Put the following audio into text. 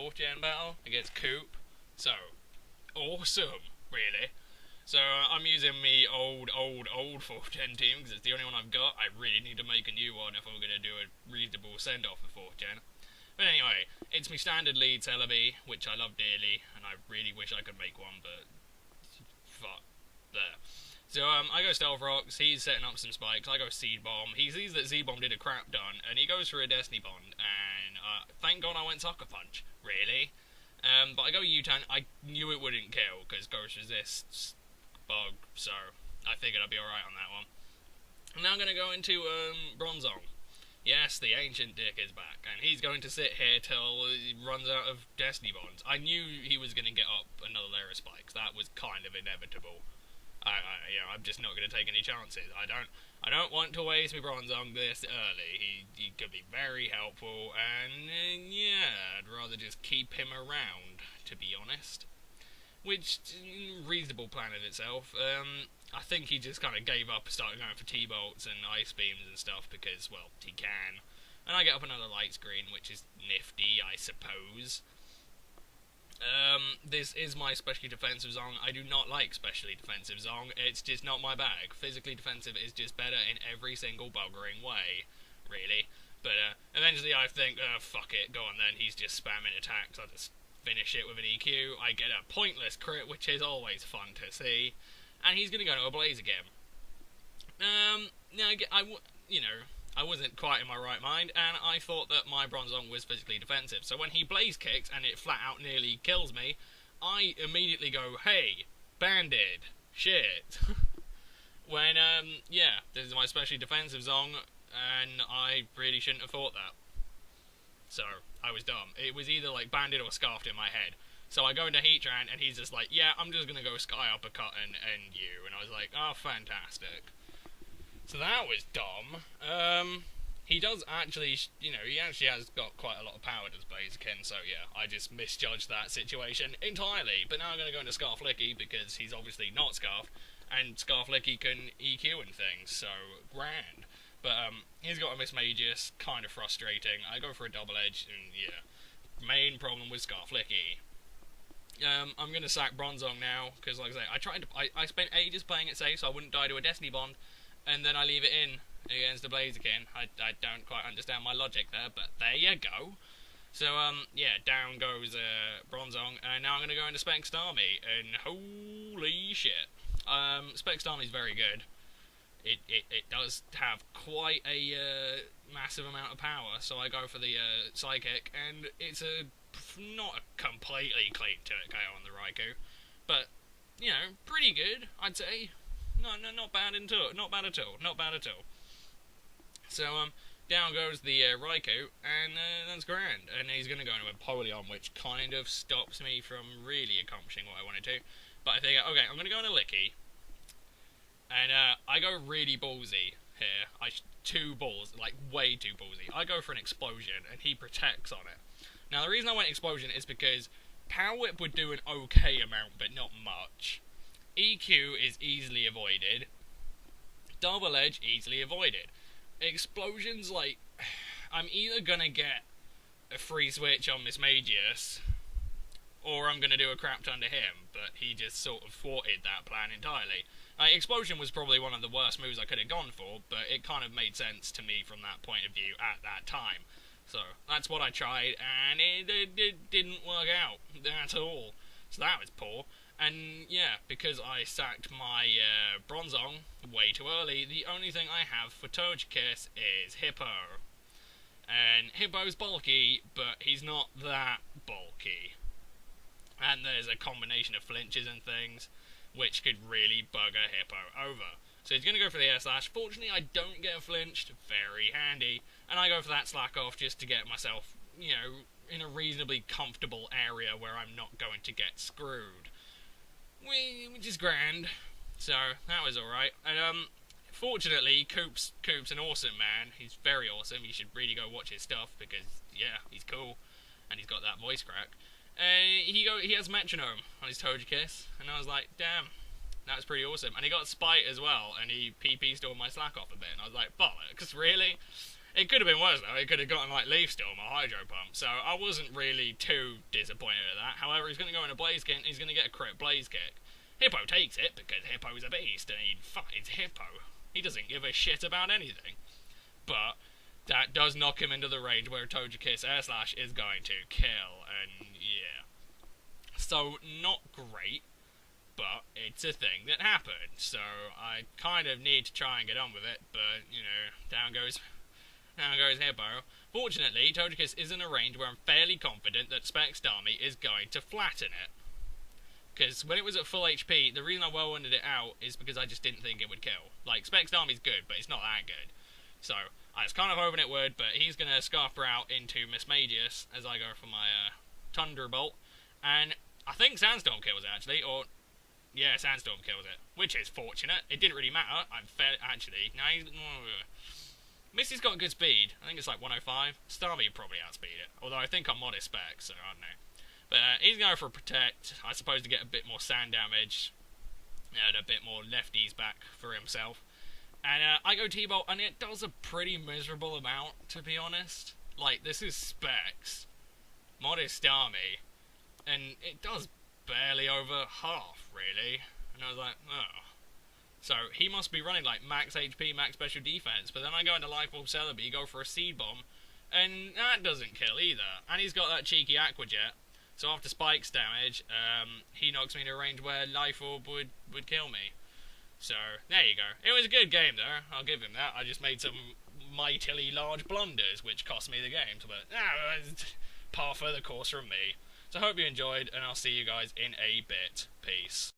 4th gen battle against Coop. So, awesome, really. So I'm using me old 4th gen team because it's the only one I've got. I really need to make a new one if I'm going to do a reasonable send-off for 4th gen. But anyway, it's my standard lead Celebi, which I love dearly, and I really wish I could make one, but fuck, there. So I go Stealth Rocks, he's setting up some spikes, I go Seed Bomb, he sees that Seed Bomb did a crap done, and he goes for a Destiny Bond, and thank God I went Sucker Punch, really. But I go U-Turn, I knew it wouldn't kill, because Ghost Resists bug, so I figured I'd be alright on that one. I'm now going to go into Bronzong. Yes, the Ancient Dick is back, and he's going to sit here till he runs out of Destiny Bonds. I knew he was going to get up another layer of spikes. That was kind of inevitable. I'm just not going to take any chances. I don't want to waste my Bronzong this early. He could be very helpful, and yeah, I'd rather just keep him around, to be honest. Which, reasonable plan in itself. I think he just kind of gave up and started going for T-bolts and ice beams and stuff because, well, he can. And I get up another light screen, which is nifty, I suppose. This is my specially defensive Zong. I do not like specially defensive Zong. It's just not my bag. Physically defensive is just better in every single buggering way, really. But eventually I think, fuck it, go on then. He's just spamming attacks. I'll just finish it with an EQ. I get a pointless crit, which is always fun to see. And he's going to go to a Blaze again. I wasn't quite in my right mind, and I thought that my Bronzong was physically defensive. So when he Blaze kicks and it flat out nearly kills me, I immediately go, hey, banded, shit. When, this is my specially defensive Zong, and I really shouldn't have thought that. So, I was dumb. It was either like banded or scarfed in my head. So I go into Heatran, and he's just like, yeah, I'm just going to go Sky Uppercut and end you. And I was like, oh, fantastic. So that was dumb. He does actually, he actually has got quite a lot of power, does Blaziken, so yeah, I just misjudged that situation entirely. But now I'm going to go into Scarf Licky, because he's obviously not Scarf, and Scarf Licky can EQ and things, so grand. But he's got a Miss Magus, kind of frustrating. I go for a Double Edge, and yeah, main problem with Scarf Licky. I'm going to sack Bronzong now, because like I say, I spent ages playing it safe so I wouldn't die to a Destiny Bond, and then I leave it in against the Blaziken. I don't quite understand my logic there, but there you go. So, yeah, down goes Bronzong, and now I'm going to go into Spec Starmie, and holy shit. Spec Starmie's very good. It does have quite a massive amount of power, so I go for the Psychic, and it's not a completely clean turret KO on the Raikou, but, pretty good, I'd say. Not bad at all, not bad at all. So, down goes the Raikou, and that's grand, and he's going to go into a Polion, which kind of stops me from really accomplishing what I wanted to, but I think, okay, I'm going to go into Licky, and I go really ballsy here. Too balls, like way too ballsy. I go for an Explosion, and he protects on it. Now, the reason I went Explosion is because Power Whip would do an okay amount, but not much. EQ is easily avoided. Double Edge, easily avoided. Explosions, like, I'm either gonna get a free switch on Miss Magus, or I'm gonna do a crap ton to him, but he just sort of thwarted that plan entirely. Explosion was probably one of the worst moves I could have gone for, but it kind of made sense to me from that point of view at that time. So, that's what I tried, and it didn't work out at all. So that was poor. And, yeah, because I sacked my Bronzong way too early, the only thing I have for Togekiss is Hippo. And Hippo's bulky, but he's not that bulky. And there's a combination of flinches and things, which could really bugger Hippo over. So he's going to go for the air slash. Fortunately, I don't get flinched. Very handy. And I go for that slack off just to get myself, in a reasonably comfortable area where I'm not going to get screwed. Which is grand. So, that was alright. And, fortunately, Coop's an awesome man. He's very awesome. You should really go watch his stuff because, yeah, he's cool. And he's got that voice crack. He has Metronome on his Togekiss. And I was like, damn. That was pretty awesome. And he got Spite as well, and he PP stole my slack off a bit. And I was like, bollocks, really? It could have been worse though. It could have gotten like Leaf Storm or Hydro Pump. So I wasn't really too disappointed at that. However, he's going to go into Blaze Kick and he's going to get a crit Blaze Kick. Hippo takes it because Hippo's a beast and he fights Hippo. He doesn't give a shit about anything. But that does knock him into the range where Togekiss Air Slash is going to kill. And yeah. So not great. But it's a thing that happened. So I kind of need to try and get on with it. But, you know, down goes Hippo. Fortunately, Togekiss is in a range where I'm fairly confident that Specs Starmie is going to flatten it. Because when it was at full HP, the reason I well-winded it out is because I just didn't think it would kill. Like, Specs Starmie's good, but it's not that good. So, I was kind of hoping it would, but he's going to Scarf out into Mismagius as I go for my Thunderbolt. And I think Sandstorm kills it, actually, or... yeah, Sandstorm kills it, which is fortunate. It didn't really matter. I'm fair, actually. Now Missy's got good speed. I think it's like 105. Starmie would probably outspeed it. Although I think I'm modest spec, so I don't know. But he's going for a Protect, I suppose, to get a bit more sand damage. And a bit more lefties back for himself. And I go T-Bolt, and it does a pretty miserable amount, to be honest. Like, this is Specs. Modest Starmie. And it does barely over half, really. And I was like, oh. So, he must be running like max HP, max special defense, but then I go into Life Orb Celebi, go for a Seed Bomb, and that doesn't kill either. And he's got that cheeky Aqua Jet, so after Spike's damage, he knocks me in a range where Life Orb would kill me. So, there you go. It was a good game, though. I'll give him that. I just made some mightily large blunders, which cost me the game, but par for the course from me. So I hope you enjoyed, and I'll see you guys in a bit. Peace.